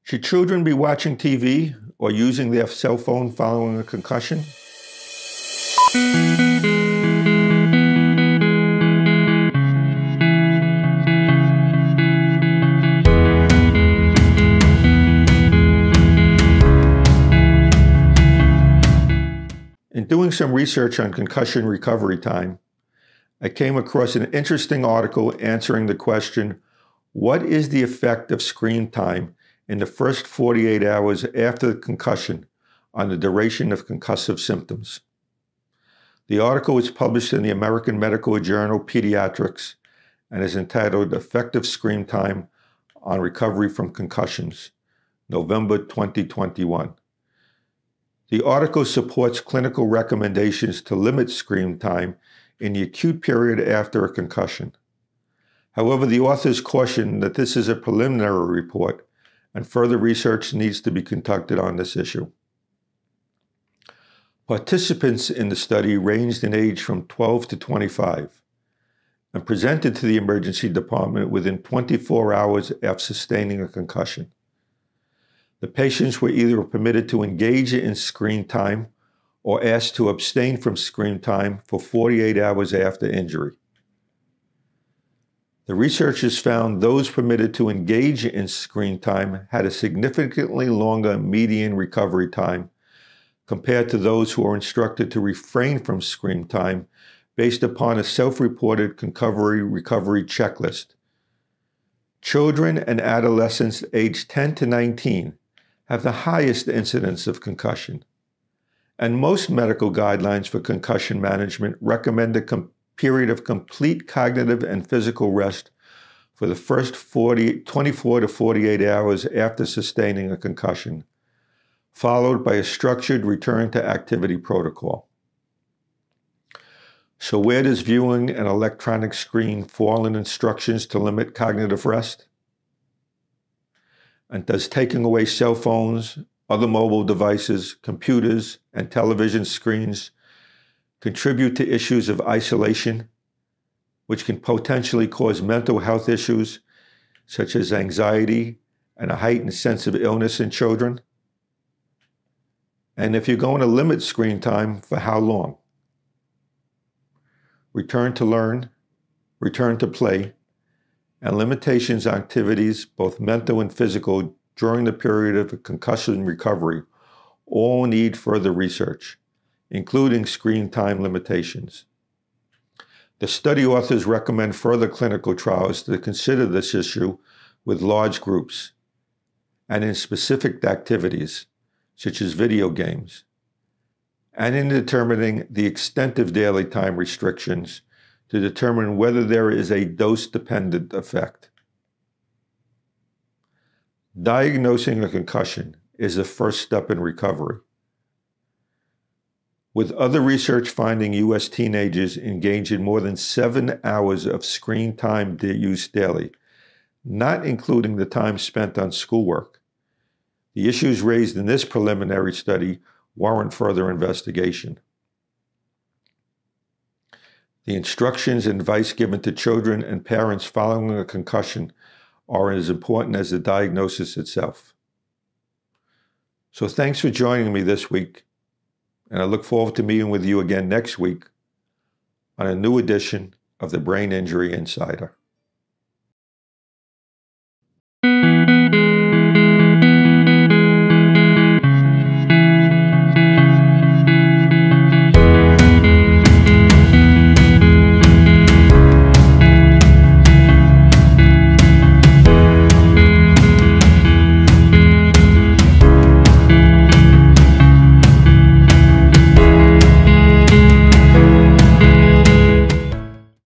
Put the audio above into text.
Should children be watching TV or using their cell phone following a concussion? In doing some research on concussion recovery time, I came across an interesting article answering the question, what is the effect of screen time in the first 48 hours after the concussion on the duration of concussive symptoms? The article was published in the American Medical Journal Pediatrics and is entitled Effective Screen Time on Recovery from Concussions, November 2021. The article supports clinical recommendations to limit screen time in the acute period after a concussion. However, the authors caution that this is a preliminary report and further research needs to be conducted on this issue. Participants in the study ranged in age from 12 to 25 and presented to the emergency department within 24 hours after sustaining a concussion. The patients were either permitted to engage in screen time or asked to abstain from screen time for 48 hours after injury. The researchers found those permitted to engage in screen time had a significantly longer median recovery time compared to those who were instructed to refrain from screen time based upon a self-reported recovery checklist. Children and adolescents aged 10 to 19 have the highest incidence of concussion, and most medical guidelines for concussion management recommend a period of complete cognitive and physical rest for the first 24 to 48 hours after sustaining a concussion, followed by a structured return to activity protocol. So where does viewing an electronic screen fall in instructions to limit cognitive rest? And does taking away cell phones, other mobile devices, computers, and television screens contribute to issues of isolation, which can potentially cause mental health issues such as anxiety and a heightened sense of illness in children? And if you're going to limit screen time, for how long? Return to learn, return to play, and limitations on activities, both mental and physical, during the period of concussion recovery all need further research, including screen time limitations. The study authors recommend further clinical trials to consider this issue with large groups and in specific activities, such as video games, and in determining the extent of daily time restrictions to determine whether there is a dose-dependent effect. Diagnosing a concussion is the first step in recovery. With other research finding U.S. teenagers engage in more than 7 hours of screen time use daily, not including the time spent on schoolwork, the issues raised in this preliminary study warrant further investigation. The instructions and advice given to children and parents following a concussion are as important as the diagnosis itself. So thanks for joining me this week, and I look forward to meeting with you again next week on a new edition of the Brain Injury Insider.